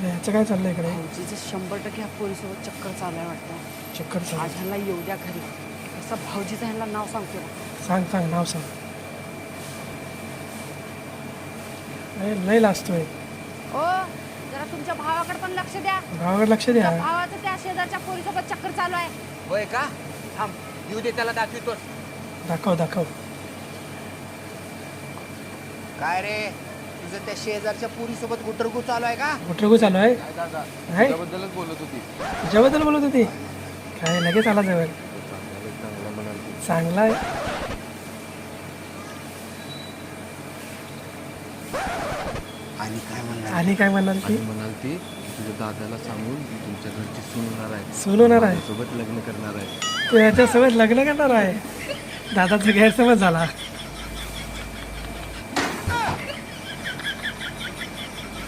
याचं काय चाललंय इकडे? भाऊजीचं 100% ह्या पोरीसोबत चक्कर चालू आहे वाटतं. चक्कर चालू. आज ह्यांना येऊ द्या घरी. असं भाऊजीचं ह्यांना नाव सांगतो. सांग सांग नाव सांग. लय लाजतोय. ओ जरा तुमच्या भावाकडे पण लक्ष द्या. भावाकडे लक्ष द्या. त्या भावाचं त्या शेजारच्या पोरीसोबत चक्कर चालू आहे. होय का? थांब येऊ दे त्याला दाखवतो. दाखव दाखव. काय रे तुझं त्या शेजारच्या पुरीसोबत गुटरगू चालू आहे का? गुटरगू चालू आहे? दादा नाही त्याबद्दलच बोलत होती. तुझ्याबद्दल बोलत होती? काय लगेच आला जवळ. चांगलं म्हणाल चांगला आहे. आणि काय म्हणणार? आणि काय म्हणाल ती? म्हणाल ती तुझ्या दादाला सांगून तुमच्या घरची सून होणार आहे, सून होणार आहे. सोबत लग्न करणार आहे. तू याच्यासोबत लग्न करणार आहे. दादाचा गैरसमज झाला.